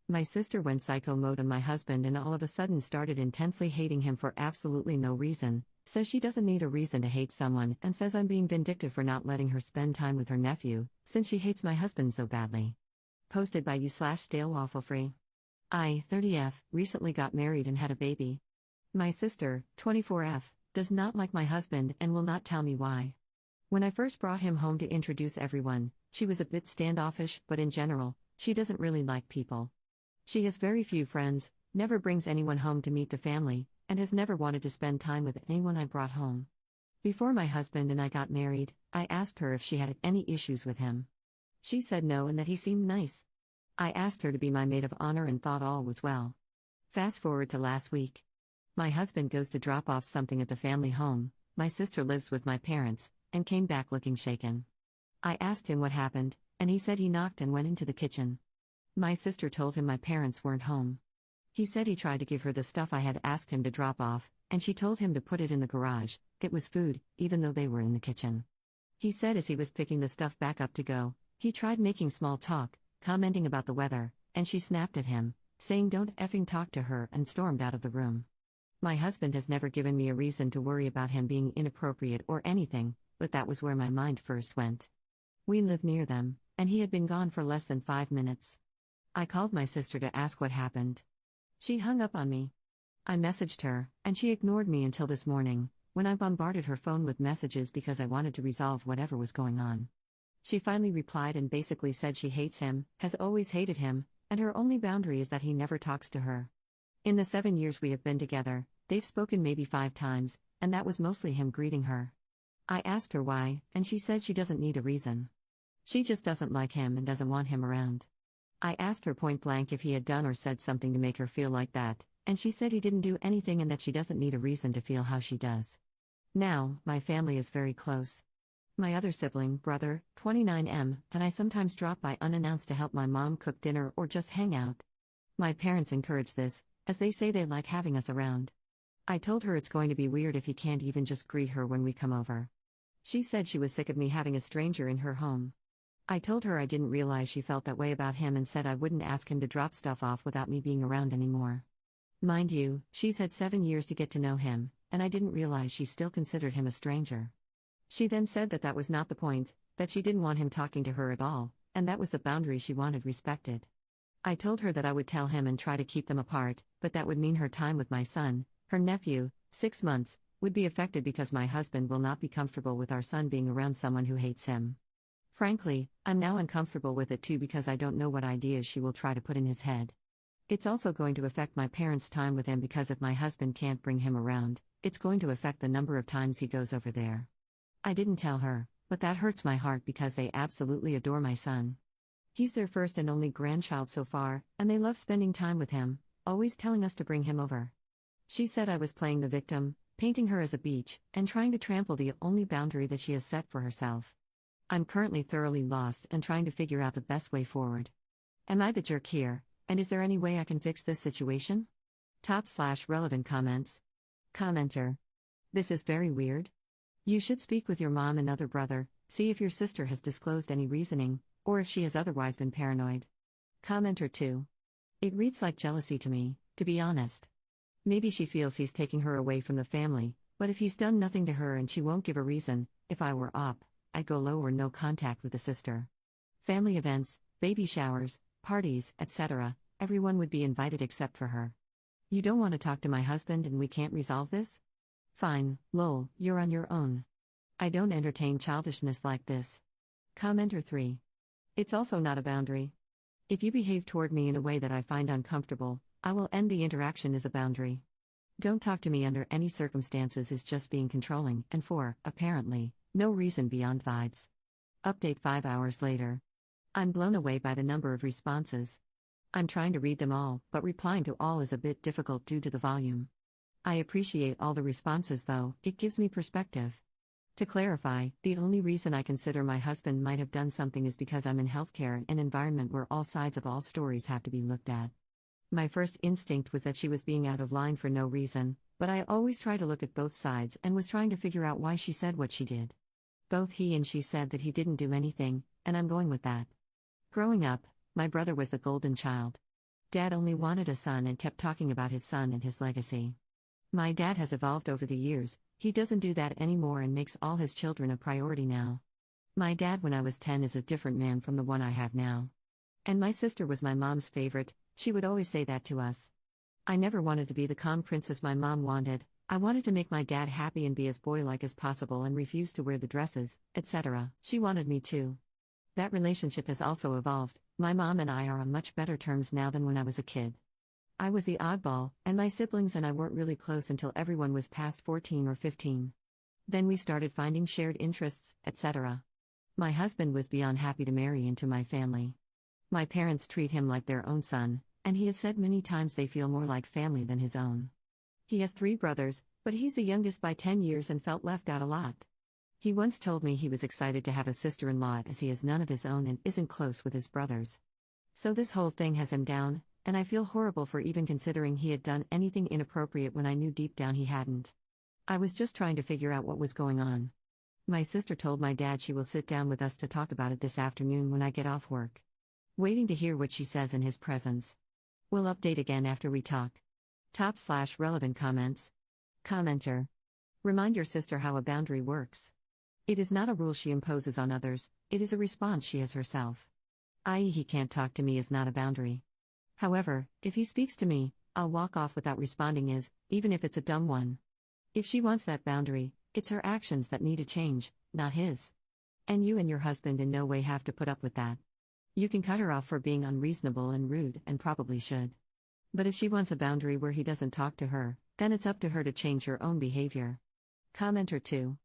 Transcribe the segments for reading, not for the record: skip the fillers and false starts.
My sister went psycho mode on my husband and all of a sudden started intensely hating him for absolutely no reason, says she doesn't need a reason to hate someone, and says I'm being vindictive for not letting her spend time with her nephew, since she hates my husband so badly. Posted by you/Stale Waffle Free. I, 30F, recently got married and had a baby. My sister, 24F, does not like my husband and will not tell me why. When I first brought him home to introduce everyone, she was a bit standoffish, but in general, she doesn't really like people. She has very few friends, never brings anyone home to meet the family, and has never wanted to spend time with anyone I brought home. Before my husband and I got married, I asked her if she had any issues with him. She said no and that he seemed nice. I asked her to be my maid of honor and thought all was well. Fast forward to last week. My husband goes to drop off something at the family home, my sister lives with my parents, and came back looking shaken. I asked him what happened, and he said he knocked and went into the kitchen. My sister told him my parents weren't home. He said he tried to give her the stuff I had asked him to drop off, and she told him to put it in the garage. It was food, even though they were in the kitchen. He said as he was picking the stuff back up to go, he tried making small talk, commenting about the weather, and she snapped at him, saying don't effing talk to her, and stormed out of the room. My husband has never given me a reason to worry about him being inappropriate or anything, but that was where my mind first went. We live near them, and he had been gone for less than 5 minutes. I called my sister to ask what happened. She hung up on me. I messaged her, and she ignored me until this morning, when I bombarded her phone with messages because I wanted to resolve whatever was going on. She finally replied and basically said she hates him, has always hated him, and her only boundary is that he never talks to her. In the 7 years we have been together, they've spoken maybe 5 times, and that was mostly him greeting her. I asked her why, and she said she doesn't need a reason. She just doesn't like him and doesn't want him around. I asked her point blank if he had done or said something to make her feel like that, and she said he didn't do anything and that she doesn't need a reason to feel how she does. Now, my family is very close. My other sibling, brother, 29M, and I sometimes drop by unannounced to help my mom cook dinner or just hang out. My parents encourage this, as they say they like having us around. I told her it's going to be weird if he can't even just greet her when we come over. She said she was sick of me having a stranger in her home. I told her I didn't realize she felt that way about him and said I wouldn't ask him to drop stuff off without me being around anymore. Mind you, she's had 7 years to get to know him, and I didn't realize she still considered him a stranger. She then said that that was not the point, that she didn't want him talking to her at all, and that was the boundary she wanted respected. I told her that I would tell him and try to keep them apart, but that would mean her time with my son, her nephew, 6 months, would be affected because my husband will not be comfortable with our son being around someone who hates him. Frankly, I'm now uncomfortable with it too because I don't know what ideas she will try to put in his head. It's also going to affect my parents' time with him because if my husband can't bring him around, it's going to affect the number of times he goes over there. I didn't tell her, but that hurts my heart because they absolutely adore my son. He's their first and only grandchild so far, and they love spending time with him, always telling us to bring him over. She said I was playing the victim, painting her as a beach, and trying to trample the only boundary that she has set for herself. I'm currently thoroughly lost and trying to figure out the best way forward. Am I the jerk here, and is there any way I can fix this situation? Top/relevant comments. Commenter. This is very weird. You should speak with your mom and other brother, see if your sister has disclosed any reasoning, or if she has otherwise been paranoid. Commenter 2. It reads like jealousy to me, to be honest. Maybe she feels he's taking her away from the family, but if he's done nothing to her and she won't give a reason, if I were op, I'd go low or no contact with the sister. Family events, baby showers, parties, etc., everyone would be invited except for her. You don't want to talk to my husband and we can't resolve this? Fine, lol, you're on your own. I don't entertain childishness like this. Commenter 3. It's also not a boundary. If you behave toward me in a way that I find uncomfortable, I will end the interaction as a boundary. Don't talk to me under any circumstances is just being controlling and for, apparently, no reason beyond vibes. Update 5 hours later. I'm blown away by the number of responses. I'm trying to read them all, but replying to all is a bit difficult due to the volume. I appreciate all the responses though, it gives me perspective. To clarify, the only reason I consider my husband might have done something is because I'm in healthcare, an environment where all sides of all stories have to be looked at. My first instinct was that she was being out of line for no reason, but I always try to look at both sides and was trying to figure out why she said what she did. Both he and she said that he didn't do anything, and I'm going with that. Growing up, my brother was the golden child. Dad only wanted a son and kept talking about his son and his legacy. My dad has evolved over the years, he doesn't do that anymore and makes all his children a priority now. My dad when I was 10 is a different man from the one I have now. And my sister was my mom's favorite, she would always say that to us. I never wanted to be the calm princess my mom wanted, I wanted to make my dad happy and be as boy-like as possible and refuse to wear the dresses, etc. She wanted me to. That relationship has also evolved, my mom and I are on much better terms now than when I was a kid. I was the oddball, and my siblings and I weren't really close until everyone was past 14 or 15. Then we started finding shared interests, etc. My husband was beyond happy to marry into my family. My parents treat him like their own son, and he has said many times they feel more like family than his own. He has 3 brothers, but he's the youngest by 10 years and felt left out a lot. He once told me he was excited to have a sister-in-law as he has none of his own and isn't close with his brothers. So this whole thing has him down, and I feel horrible for even considering he had done anything inappropriate when I knew deep down he hadn't. I was just trying to figure out what was going on. My sister told my dad she will sit down with us to talk about it this afternoon when I get off work. Waiting to hear what she says in his presence. We'll update again after we talk. Top/relevant comments. Commenter. Remind your sister how a boundary works. It is not a rule she imposes on others, it is a response she has herself. I.e., he can't talk to me is not a boundary. However, if he speaks to me, I'll walk off without responding even if it's a dumb one. If she wants that boundary, it's her actions that need to change, not his. And you and your husband in no way have to put up with that. You can cut her off for being unreasonable and rude, and probably should. But if she wants a boundary where he doesn't talk to her, then it's up to her to change her own behavior. Commenter 2.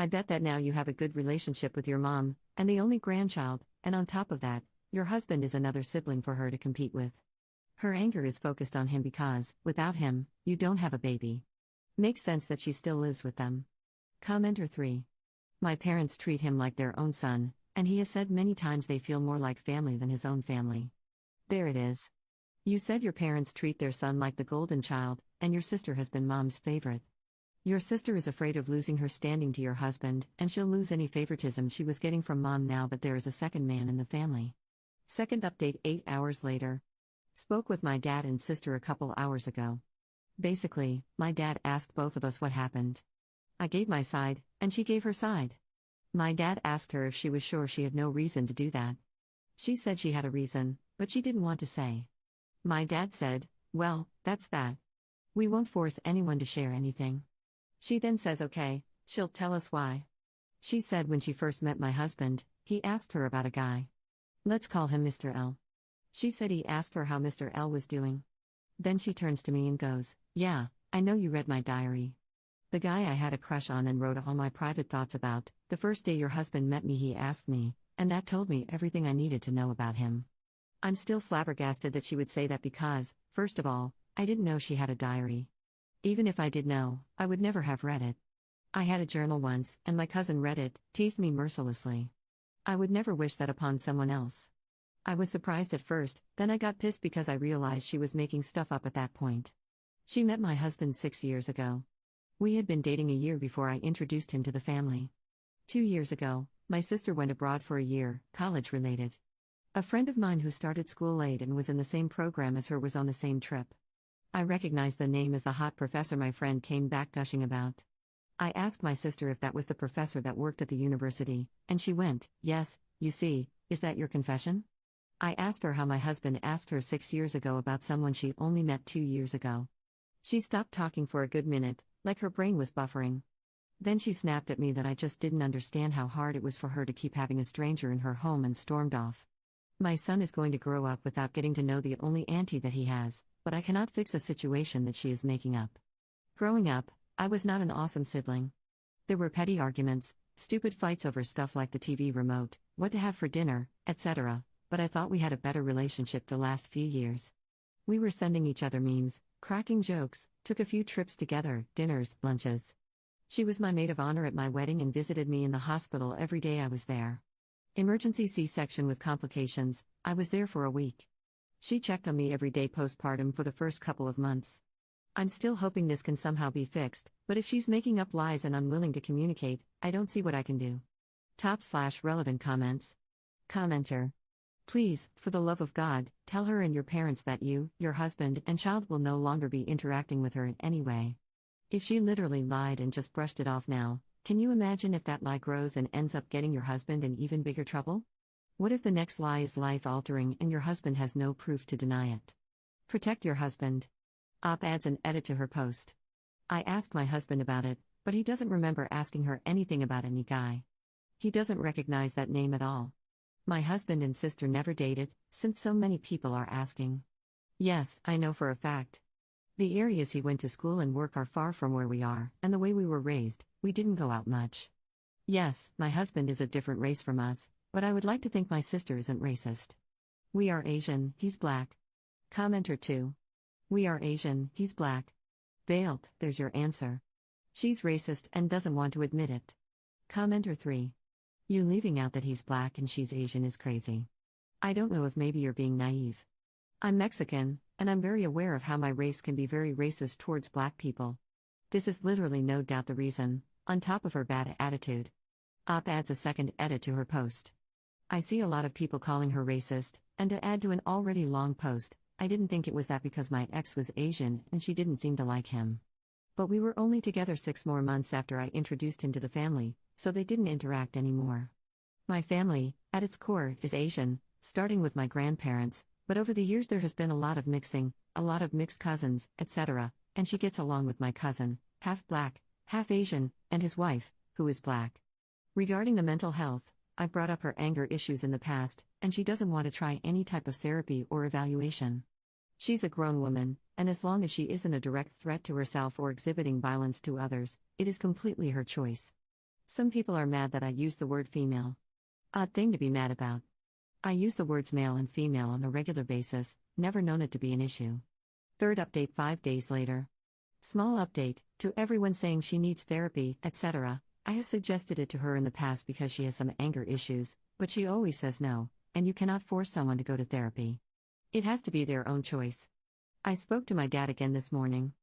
I bet that now you have a good relationship with your mom, and the only grandchild, and on top of that, your husband is another sibling for her to compete with. Her anger is focused on him because, without him, you don't have a baby. Makes sense that she still lives with them. Commenter 3. My parents treat him like their own son, and he has said many times they feel more like family than his own family. There it is. You said your parents treat their son like the golden child, and your sister has been mom's favorite. Your sister is afraid of losing her standing to your husband, and she'll lose any favoritism she was getting from mom now that there is a second man in the family. Second update 8 hours later. Spoke with my dad and sister a couple hours ago. Basically, my dad asked both of us what happened. I gave my side, and she gave her side. My dad asked her if she was sure she had no reason to do that. She said she had a reason, but she didn't want to say. My dad said, well, that's that. We won't force anyone to share anything. She then says okay, she'll tell us why. She said when she first met my husband, he asked her about a guy. Let's call him Mr. L. She said he asked her how Mr. L was doing. Then she turns to me and goes, yeah, I know you read my diary. The guy I had a crush on and wrote all my private thoughts about, the first day your husband met me he asked me, and that told me everything I needed to know about him. I'm still flabbergasted that she would say that because, first of all, I didn't know she had a diary. Even if I did know, I would never have read it. I had a journal once, and my cousin read it, teased me mercilessly. I would never wish that upon someone else. I was surprised at first, then I got pissed because I realized she was making stuff up at that point. She met my husband 6 years ago. We had been dating a year before I introduced him to the family. 2 years ago, my sister went abroad for a year, college-related. A friend of mine who started school late and was in the same program as her was on the same trip. I recognized the name as the hot professor my friend came back gushing about. I asked my sister if that was the professor that worked at the university, and she went, yes, you see, is that your confession? I asked her how my husband asked her 6 years ago about someone she only met 2 years ago. She stopped talking for a good minute, like her brain was buffering. Then she snapped at me that I just didn't understand how hard it was for her to keep having a stranger in her home and stormed off. My son is going to grow up without getting to know the only auntie that he has, but I cannot fix a situation that she is making up. Growing up, I was not an awesome sibling. There were petty arguments, stupid fights over stuff like the TV remote, what to have for dinner, etc., but I thought we had a better relationship the last few years. We were sending each other memes, cracking jokes, took a few trips together, dinners, lunches. She was my maid of honor at my wedding and visited me in the hospital every day I was there. Emergency C-section with complications, I was there for a week. She checked on me every day postpartum for the first couple of months. I'm still hoping this can somehow be fixed, but if she's making up lies and unwilling to communicate, I don't see what I can do. Top/relevant comments. Commenter. Please, for the love of God, tell her and your parents that you, your husband, and child will no longer be interacting with her in any way. If she literally lied and just brushed it off now, can you imagine if that lie grows and ends up getting your husband in even bigger trouble? What if the next lie is life-altering and your husband has no proof to deny it? Protect your husband. Op adds an edit to her post. I asked my husband about it, but he doesn't remember asking her anything about any guy. He doesn't recognize that name at all. My husband and sister never dated, since so many people are asking. Yes, I know for a fact. The areas he went to school and work are far from where we are, and the way we were raised, we didn't go out much. Yes, my husband is a different race from us, but I would like to think my sister isn't racist. We are Asian, he's black. Commenter 2. We are Asian, he's black. Veiled, there's your answer. She's racist and doesn't want to admit it. Commenter 3. You leaving out that he's black and she's Asian is crazy. I don't know if maybe you're being naive. I'm Mexican, and I'm very aware of how my race can be very racist towards black people. This is literally no doubt the reason, on top of her bad attitude. Op adds a second edit to her post. I see a lot of people calling her racist, and to add to an already long post, I didn't think it was that because my ex was Asian and she didn't seem to like him. But we were only together 6 more months after I introduced him to the family, so they didn't interact anymore. My family, at its core, is Asian, starting with my grandparents, but over the years there has been a lot of mixing, a lot of mixed cousins, etc., and she gets along with my cousin, half black, half Asian, and his wife, who is black. Regarding the mental health, I've brought up her anger issues in the past, and she doesn't want to try any type of therapy or evaluation. She's a grown woman, and as long as she isn't a direct threat to herself or exhibiting violence to others, it is completely her choice. Some people are mad that I use the word female. Odd thing to be mad about. I use the words male and female on a regular basis, never known it to be an issue. Third update 5 days later. Small update, to everyone saying she needs therapy, etc. I have suggested it to her in the past because she has some anger issues, but she always says no, and you cannot force someone to go to therapy. It has to be their own choice. I spoke to my dad again this morning.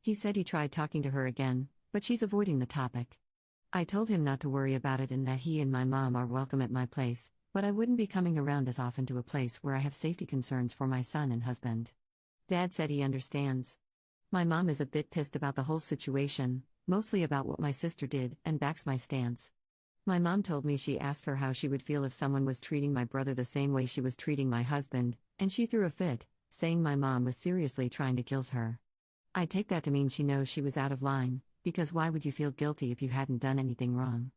He said he tried talking to her again, but she's avoiding the topic. I told him not to worry about it and that he and my mom are welcome at my place, but I wouldn't be coming around as often to a place where I have safety concerns for my son and husband. Dad said he understands. My mom is a bit pissed about the whole situation, mostly about what my sister did, and backs my stance. My mom told me she asked her how she would feel if someone was treating my brother the same way she was treating my husband, and she threw a fit, saying my mom was seriously trying to guilt her. I take that to mean she knows she was out of line, because why would you feel guilty if you hadn't done anything wrong?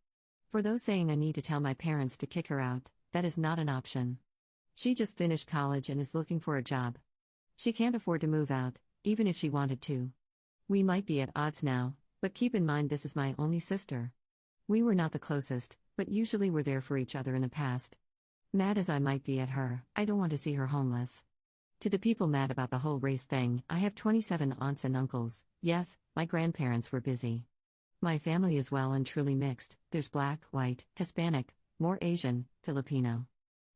For those saying I need to tell my parents to kick her out, that is not an option. She just finished college and is looking for a job. She can't afford to move out, even if she wanted to. We might be at odds now, but keep in mind this is my only sister. We were not the closest, but usually were there for each other in the past. Mad as I might be at her, I don't want to see her homeless. To the people mad about the whole race thing, I have 27 aunts and uncles. Yes, my grandparents were busy. My family is well and truly mixed. There's black, white, Hispanic, more Asian, Filipino.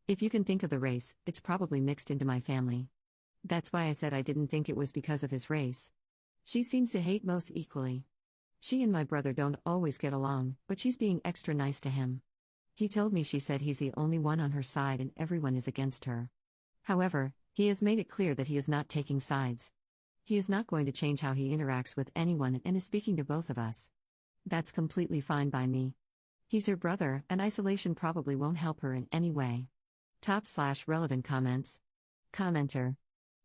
If you can think of the race, it's probably mixed into my family. That's why I said I didn't think it was because of his race. She seems to hate most equally. She and my brother don't always get along, but she's being extra nice to him. He told me she said he's the only one on her side and everyone is against her. However, he has made it clear that he is not taking sides. He is not going to change how he interacts with anyone and is speaking to both of us. That's completely fine by me. He's her brother, and isolation probably won't help her in any way. Top/relevant comments. Commenter.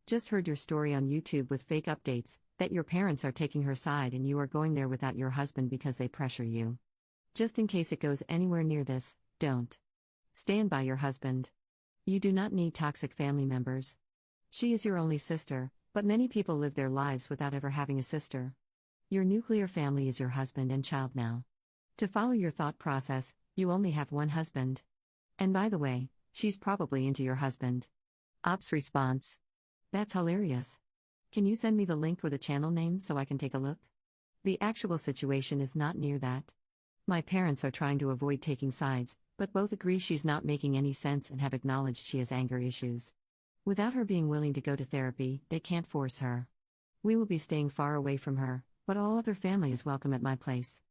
Just heard your story on YouTube with fake updates, that your parents are taking her side and you are going there without your husband because they pressure you. Just in case it goes anywhere near this, don't. Stand by your husband. You do not need toxic family members. She is your only sister, but many people live their lives without ever having a sister. Your nuclear family is your husband and child now. To follow your thought process, you only have one husband. And by the way, she's probably into your husband. Op's response. That's hilarious. Can you send me the link or the channel name so I can take a look? The actual situation is not near that. My parents are trying to avoid taking sides, but both agree she's not making any sense and have acknowledged she has anger issues. Without her being willing to go to therapy, they can't force her. We will be staying far away from her, but all other family is welcome at my place.